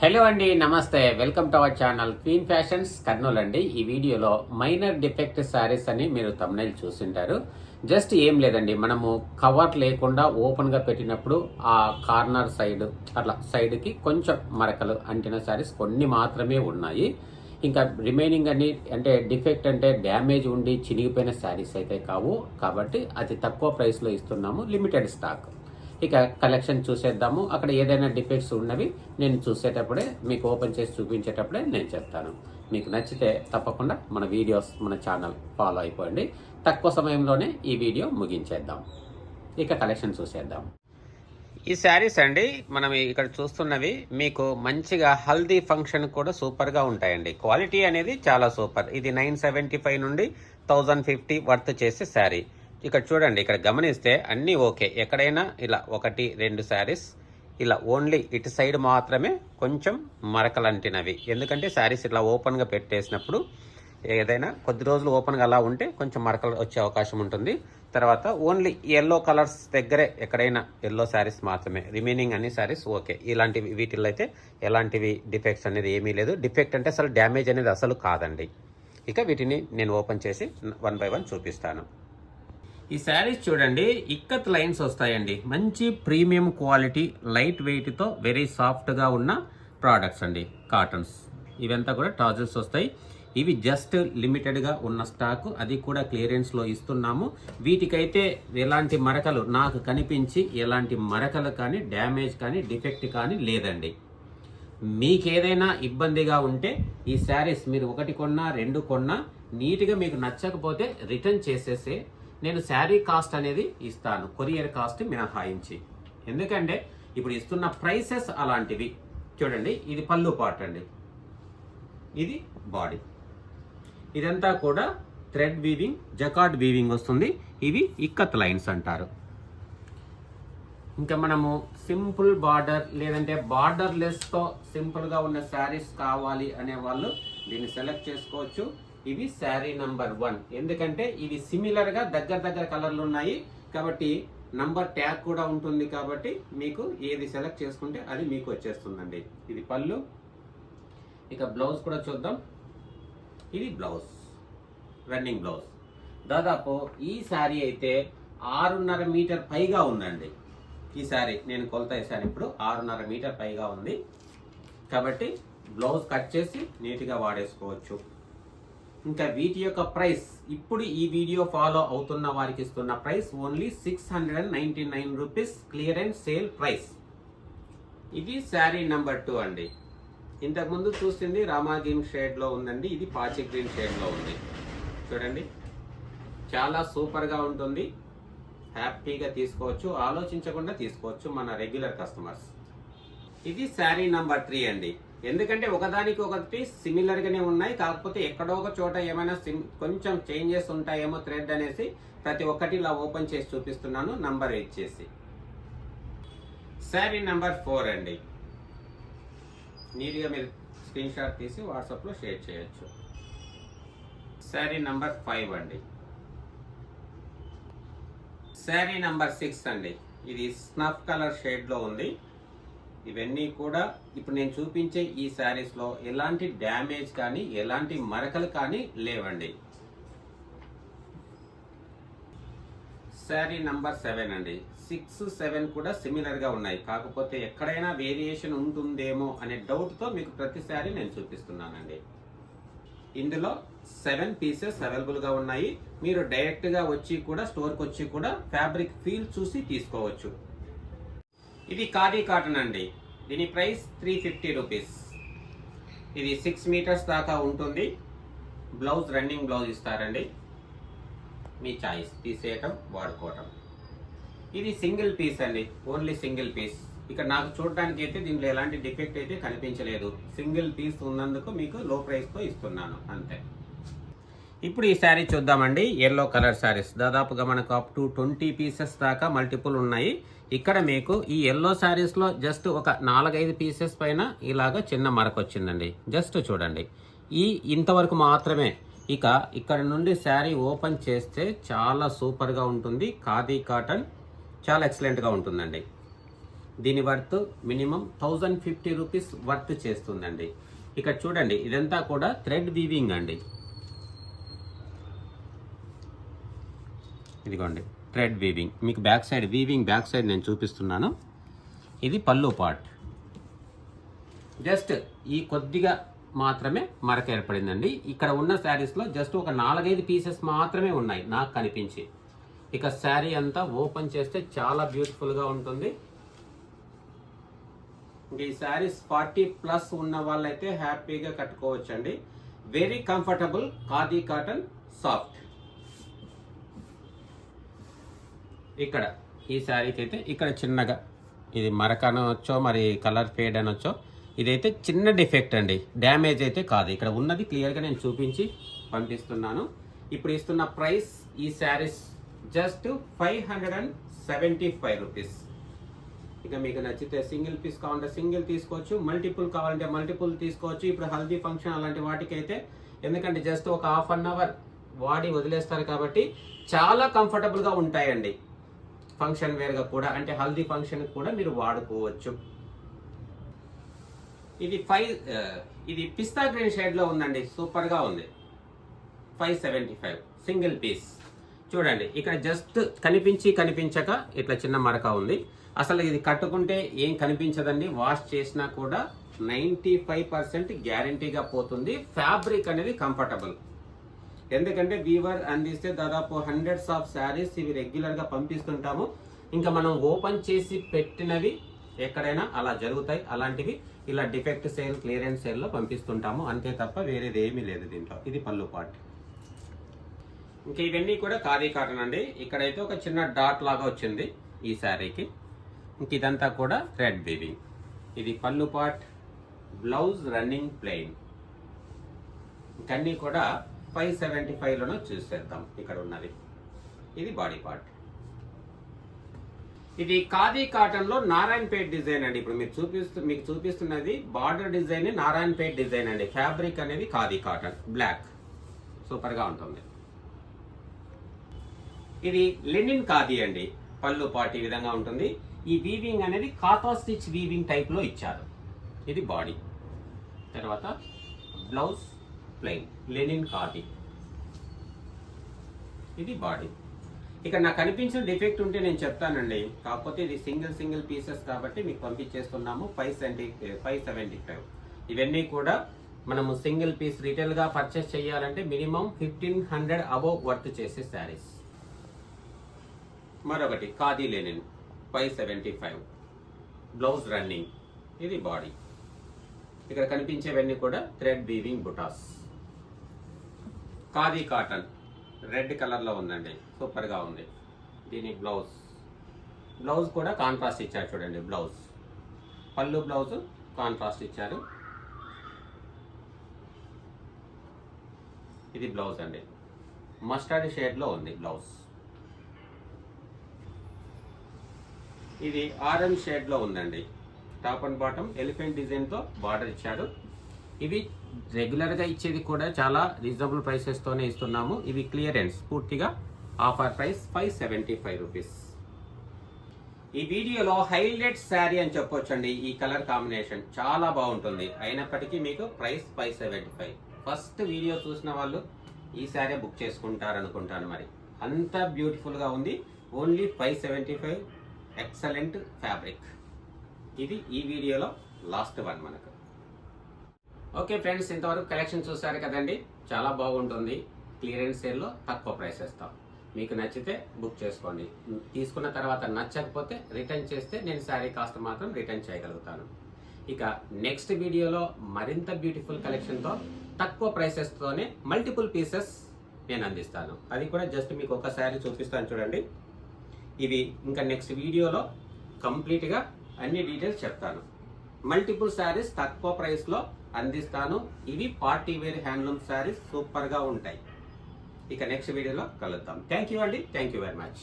Hello అండి, నమస్తే. Welcome to our channel queen fashions Kurnool అండి. ఈ వీడియోలో మైనర్ డిఫెక్ట్ శారీస్ అని మీరు thumbnail చూసింటారు. జస్ట్ ఏం లేదండి, మనము కవర్ లేకుండా ఓపెన్గా పెట్టినప్పుడు ఆ కార్నర్ సైడ్ అట్లా సైడ్కి కొంచెం మరకలు అంటిన శారీస్ కొన్ని మాత్రమే ఉన్నాయి. ఇంకా రిమైనింగ్ అన్ని అంటే డిఫెక్ట్ అంటే డ్యామేజ్ ఉండి చినిగిపోయిన శారీస్ అయితే కావు. కాబట్టి అతి తక్కువ ప్రైస్లో ఇస్తున్నాము, లిమిటెడ్ స్టాక్. ఇక కలెక్షన్ చూసేద్దాము. అక్కడ ఏదైనా డిఫెక్ట్స్ ఉన్నవి నేను చూసేటప్పుడే మీకు ఓపెన్ చేసి చూపించేటప్పుడే నేను చెప్తాను. మీకు నచ్చితే తప్పకుండా మన వీడియోస్ మన ఛానల్ ఫాలో అయిపోండి. తక్కువ సమయంలోనే ఈ వీడియో ముగించేద్దాం. ఇక కలెక్షన్ చూసేద్దాం. ఈ శారీస్ అండి మనం ఇక్కడ చూస్తున్నవి మీకు మంచిగా హల్దీ ఫంక్షన్ కూడా సూపర్గా ఉంటాయండి. క్వాలిటీ అనేది చాలా సూపర్. ఇది 975 నుండి 1050 వర్త్ చేసే శారీ. ఇక్కడ చూడండి, ఇక్కడ గమనిస్తే అన్నీ ఓకే. ఎక్కడైనా ఇలా 1-2 శారీస్ ఇలా ఓన్లీ ఇటు సైడ్ మాత్రమే కొంచెం మరకలంటినవి. ఎందుకంటే శారీస్ ఇట్లా ఓపెన్గా పెట్టేసినప్పుడు ఏదైనా కొద్ది రోజులు ఓపెన్గా అలా ఉంటే కొంచెం మరకలు వచ్చే అవకాశం ఉంటుంది. తర్వాత ఓన్లీ ఎల్లో కలర్స్ దగ్గరే ఎక్కడైనా ఎల్లో శారీస్ మాత్రమే, రిమైనింగ్ అన్ని శారీస్ ఓకే. ఇలాంటివి వీటిల్లో అయితే ఎలాంటివి డిఫెక్ట్స్ అనేది ఏమీ లేదు. డిఫెక్ట్ అంటే అసలు డ్యామేజ్ అనేది అసలు కాదండి. ఇక వీటిని నేను ఓపెన్ చేసి 1 by 1 చూపిస్తాను. ఈ శారీస్ చూడండి, ఇక్కత్ లైన్స్ వస్తాయండి. మంచి ప్రీమియం క్వాలిటీ, లైట్ వెయిట్తో వెరీ సాఫ్ట్గా ఉన్న ప్రోడక్ట్స్ అండి. కాటన్స్ ఇవంతా కూడా టాజల్స్ వస్తాయి. ఇవి జస్ట్ లిమిటెడ్గా ఉన్న స్టాక్, అది కూడా క్లియరెన్స్లో ఇస్తున్నాము. వీటికైతే ఎలాంటి మరకలు నాకు కనిపించి ఎలాంటి మరకలు కానీ డ్యామేజ్ కానీ డిఫెక్ట్ కానీ లేదండి. మీకేదైనా ఇబ్బందిగా ఉంటే ఈ శారీస్ మీరు 1 కొన్నా 2 కొన్నా నీట్గా మీకు నచ్చకపోతే రిటర్న్ చేసేసే నేను శారీ కాస్ట్ అనేది ఇస్తాను, కొరియర్ కాస్ట్ మినహాయించి. ఎందుకంటే ఇప్పుడు ఇస్తున్న ప్రైసెస్ అలాంటివి. చూడండి, ఇది పళ్ళు పార్ట్ అండి, ఇది బాడీ. ఇదంతా కూడా థ్రెడ్ వీవింగ్, జకార్డ్ వీవింగ్ వస్తుంది. ఇవి ఇక్కత్ లైన్స్ అంటారు. ఇంకా మనము సింపుల్ బార్డర్ లేదంటే బార్డర్ లెస్తో సింపుల్గా ఉన్న శారీస్ కావాలి అనే వాళ్ళు దీన్ని సెలెక్ట్ చేసుకోవచ్చు. ఇవి శారీ నంబర్ 1. ఎందుకంటే ఇవి సిమిలర్గా దగ్గర కలర్లు ఉన్నాయి కాబట్టి నంబర్ ట్యాగ్ కూడా ఉంటుంది. కాబట్టి మీకు ఏది సెలెక్ట్ చేసుకుంటే అది మీకు వచ్చేస్తుందండి. ఇది పళ్ళు. ఇక బ్లౌజ్ కూడా చూద్దాం. ఇది బ్లౌజ్, రన్నింగ్ బ్లౌజ్. దాదాపు ఈ శారీ అయితే 6.5 మీటర్ పైగా ఉందండి. ఈ శారీ నేను కొలత వేసాను, ఇప్పుడు 6.5 మీటర్ పైగా ఉంది. కాబట్టి బ్లౌజ్ కట్ చేసి నీట్గా వాడేసుకోవచ్చు. ఇంకా వీటి యొక్క ప్రైస్ ఇప్పుడు ఈ వీడియో ఫాలో అవుతున్న వారికి ఇస్తున్న price only 699 rupees, clearance sale price. ఇది శారీ నెంబర్ 2 అండి. ఇంతకుముందు చూసింది రామా గ్రీన్ షేడ్లో ఉందండి, ఇది పాచి గ్రీన్ షేడ్లో ఉంది. చూడండి, చాలా సూపర్గా ఉంటుంది. హ్యాపీగా తీసుకోవచ్చు, ఆలోచించకుండా తీసుకోవచ్చు మన రెగ్యులర్ కస్టమర్స్. ఇది శారీ నంబర్ 3 అండి. ఎందుకంటే ఒకదానికి ఒకటి సిమిలర్గానే ఉన్నాయి, కాకపోతే ఎక్కడో ఒక చోట ఏమైనా కొంచెం చేంజెస్ ఉంటాయేమో థ్రెడ్ అనేసి ప్రతి ఒక్కటి ఇలా ఓపెన్ చేసి చూపిస్తున్నాను, నంబర్ ఇచ్చేసి. శారీ నంబర్ 4 అండి. నీట్గా మీరు స్క్రీన్ షాట్ తీసి వాట్సాప్లో షేర్ చేయొచ్చు. శారీ నంబర్ 5 అండి. శారీ నంబర్ 6 అండి. ఇది స్నఫ్ కలర్ షేడ్లో ఉంది. ఇవన్నీ కూడా ఇప్పుడు నేను చూపించే ఈ శారీస్లో ఎలాంటి డ్యామేజ్ కానీ ఎలాంటి మరకలు కానీ లేవండి. శారీ నంబర్ 7 అండి. 6, 7 కూడా సిమిలర్గా ఉన్నాయి, కాకపోతే ఎక్కడైనా వేరియేషన్ ఉంటుందేమో అనే డౌట్తో మీకు ప్రతి శారీ నేను చూపిస్తున్నానండి. ఇందులో 7 పీసెస్ అవైలబుల్గా ఉన్నాయి. మీరు డైరెక్ట్గా వచ్చి కూడా స్టోర్కి వచ్చి కూడా ఫ్యాబ్రిక్ ఫీల్ చూసి తీసుకోవచ్చు. ఇది ఖాదీ కాటన్ అండి. దీని ప్రైస్ 350 రూపీస్. ఇది 6 మీటర్స్ దాకా ఉంటుంది. బ్లౌజ్ రన్నింగ్ బ్లౌజ్ ఇస్తారండి, మీ చాయిస్ తీసేయటం వాడుకోవటం. ఇది సింగిల్ పీస్ అండి, ఓన్లీ సింగిల్ పీస్. ఇక్కడ నాకు చూడడానికి అయితే దీంట్లో ఎలాంటి డిఫెక్ట్ అయితే కనిపించలేదు. సింగిల్ పీస్ ఉన్నందుకు మీకు లో ప్రైస్తో ఇస్తున్నాను అంతే. ఇప్పుడు ఈ శారీ చూద్దామండి. ఎల్లో కలర్ శారీస్ దాదాపుగా మనకు అప్ టు 20 పీసెస్ దాకా మల్టిపుల్ ఉన్నాయి. ఇక్కడ మీకు ఈ ఎల్లో శారీస్లో జస్ట్ ఒక 4-5 పీసెస్ పైన ఇలాగ చిన్న మరక వచ్చిందండి. జస్ట్ చూడండి, ఇంతవరకు మాత్రమే. ఇక ఇక్కడ నుండి శారీ ఓపెన్ చేస్తే చాలా సూపర్గా ఉంటుంది. ఖాదీ కాటన్ చాలా ఎక్సలెంట్గా ఉంటుందండి. దీని వర్త్ మినిమం 1050 రూపీస్ వర్త్ చేస్తుందండి. ఇక్కడ చూడండి, ఇదంతా కూడా థ్రెడ్ వీవింగ్ అండి. ఇదిగోండి థ్రెడ్ వీవింగ్. మీకు back side weaving back side నేను చూపిస్తున్నాను. ఇది పళ్ళు పార్ట్. జస్ట్ ఈ కొద్దిగా మాత్రమే మరక ఏర్పడిందండి. ఇక్కడ ఉన్న శారీస్లో జస్ట్ ఒక 4-5 పీసెస్ మాత్రమే ఉన్నాయి నాకు కనిపించి. ఇక శారీ అంతా ఓపెన్ చేస్తే చాలా బ్యూటిఫుల్గా ఉంటుంది. ఈ శారీస్ 40+ ఉన్న వాళ్ళైతే హ్యాపీగా కట్టుకోవచ్చండి. Very comfortable khadi cotton soft. ఇక్కడ ఈ శారీకి అయితే ఇక్కడ చిన్నగా ఇది మరక అనొచ్చో మరి కలర్ ఫేడ్ అనొచ్చో, ఇదైతే చిన్న డిఫెక్ట్ అండి, డ్యామేజ్ అయితే కాదు. ఇక్కడ ఉన్నది క్లియర్గా నేను చూపించి పంపిస్తున్నాను. ఇప్పుడు ఇస్తున్న ప్రైస్ ఈ శారీస్ జస్ట్ 575 రూపీస్. ఇక మీకు నచ్చితే సింగిల్ పీస్ కావాలంటే సింగిల్ తీసుకోవచ్చు, మల్టిపుల్ కావాలంటే మల్టిపుల్ తీసుకోవచ్చు. ఇప్పుడు హల్దీ ఫంక్షన్ అలాంటి వాటికి అయితే, ఎందుకంటే జస్ట్ ఒక హాఫ్ అన్ అవర్ వాడి వదిలేస్తారు కాబట్టి చాలా కంఫర్టబుల్గా ఉంటాయండి. ఫంక్షన్ వేర్గా కూడా, అంటే హల్దీ ఫంక్షన్ కూడా మీరు వాడుకోవచ్చు. ఇది పిస్తా గ్రీన్ షేడ్లో ఉందండి, సూపర్గా ఉంది. 575 సింగిల్ పీస్. చూడండి ఇక్కడ జస్ట్ కనిపించక ఇట్లా చిన్న మరక ఉంది. అసలు ఇది కట్టుకుంటే ఏం కనిపించదండి, వాష్ చేసినా కూడా 95% గ్యారంటీగా పోతుంది. ఫ్యాబ్రిక్ అనేది కంఫర్టబుల్, ఎందుకంటే వీవర్ అందిస్తే దాదాపు హండ్రెడ్స్ ఆఫ్ శారీస్ ఇవి రెగ్యులర్గా పంపిస్తుంటాము. ఇంకా మనం ఓపెన్ చేసి పెట్టినవి ఎక్కడైనా అలా జరుగుతాయి. అలాంటివి ఇలా డిఫెక్ట్ సేల్, క్లియరెన్స్ సేల్లో పంపిస్తుంటాము, అంతే తప్ప వేరేది ఏమీ లేదు దీంట్లో. ఇది పళ్ళు పార్ట్. ఇంకా ఇవన్నీ కూడా ఖాదీ కాటన్ అండి. ఇక్కడైతే ఒక చిన్న డాట్ లాగా వచ్చింది ఈ శారీకి. ఇంక ఇదంతా కూడా థ్రెడ్ వీవింగ్. ఇది పళ్ళు పార్ట్, బ్లౌజ్ రన్నింగ్ ప్లెయిన్. ఇంకన్నీ కూడా 575లోనూ చూసేద్దాం. ఇక్కడ ఉన్నది ఇది బాడీ పార్ట్. ఇది ఖాదీ కాటన్ లో నారాయణపేట్ డిజైన్ అండి. ఇప్పుడు మీకు చూపిస్తున్నది బార్డర్ డిజైన్, నారాయణపేట్ డిజైన్ అండి. ఫ్యాబ్రిక్ అనేది ఖాదీ కాటన్ బ్లాక్, సూపర్ గా ఉంటుంది. ఇది లెనిన్ ఖాదీ అండి. పళ్ళు పార్ట్ ఈ విధంగా ఉంటుంది. ఈ వీవింగ్ అనేది కాతా స్టిచ్ వీవింగ్ టైప్ లో ఇచ్చారు. ఇది బాడీ. తర్వాత బ్లౌజ్ ప్లెయిన్ లెనిన్ ఖాదీ. ఇది బాడీ. ఇక్కడ నాకు కనిపించిన డిఫెక్ట్ ఉంటే నేను చెప్తానండి, కాకపోతే ఇది సింగిల్ పీసెస్ కాబట్టి మీకు పంపించేస్తున్నాము. 575. ఇవన్నీ కూడా మనము సింగిల్ పీస్ రీటైల్ గా పర్చేస్ చేయాలంటే మినిమం 1500 అబోవ్ వర్త్ చేసే శారీస్. మరొకటి ఖాదీ లెనిన్ 575 బ్లౌజ్ రన్నింగ్. ఇది బాడీ. ఇక్కడ కనిపించేవన్నీ కూడా థ్రెడ్ వీవింగ్ బుటాస్. ఖాదీ కాటన్ రెడ్ కలర్ లో ఉందండి, సూపర్ గా ఉంది. దీని బ్లౌజ్ కూడా కాంట్రాస్ట్ ఇచ్చారు చూడండి. బ్లౌజ్ పళ్ళు బ్లౌజ్ కాంట్రాస్ట్ ఇచ్చారు. ఇది బ్లౌజ్ అండి, మస్టర్డ్ షేడ్ లో ఉంది బ్లౌజ్. ఇది ఆరెంజ్ షేడ్ లో ఉందండి. Top and bottom elephant design తో బార్డర్ ఇచ్చాడు. ఇవి రెగ్యులర్ గా ఇచ్చేది కూడా చాలా రీజనబుల్ ప్రైసెస్ తోనే ఇస్తున్నాము. ఇవి క్లియరెన్స్, పూర్తిగా ఆఫర్ ప్రైస్ 575 రూపీస్. ఈ వీడియోలో హైలైట్ శారీ అని చెప్పొచ్చండి. ఈ కలర్ కాంబినేషన్ చాలా బాగుంటుంది. అయినప్పటికీ మీకు ప్రైస్ 575. ఫస్ట్ వీడియో చూసిన వాళ్ళు ఈ శారీ బుక్ చేసుకుంటారనుకుంటాను. మరి అంత బ్యూటిఫుల్ గా ఉంది. ఓన్లీ 575. Excellent fabric. ఇది ఈ వీడియోలో లాస్ట్ వన్ మనకు. ఓకే ఫ్రెండ్స్, ఇంతవరకు కలెక్షన్ చూసారు కదండి. చాలా బాగుంటుంది. క్లియరెన్స్ సేల్లో తక్కువ ప్రైసెస్తో మీకు నచ్చితే బుక్ చేసుకోండి. తీసుకున్న తర్వాత నచ్చకపోతే రిటర్న్ చేస్తే నేను శారీ కాస్ట్ మాత్రం రిటర్న్ చేయగలుగుతాను. ఇక నెక్స్ట్ వీడియోలో మరింత బ్యూటిఫుల్ కలెక్షన్తో తక్కువ ప్రైసెస్తోనే మల్టిపుల్ పీసెస్ నేను అందిస్తాను. అది కూడా జస్ట్ మీకు ఒక శారీ చూపిస్తాను చూడండి. ఇవి ఇంకా నెక్స్ట్ వీడియోలో కంప్లీట్గా అన్ని డీటెయిల్స్ చెప్తాను. మల్టిపుల్ శారీస్ తక్కువ ప్రైస్లో అందిస్తాను. ఇవి పార్టీ వేర్ హ్యాండ్లూమ్ శారీస్ సూపర్గా ఉంటాయి. ఇక నెక్స్ట్ వీడియోలో కలుద్దాం. థ్యాంక్ యూ అండి. Thank you very much.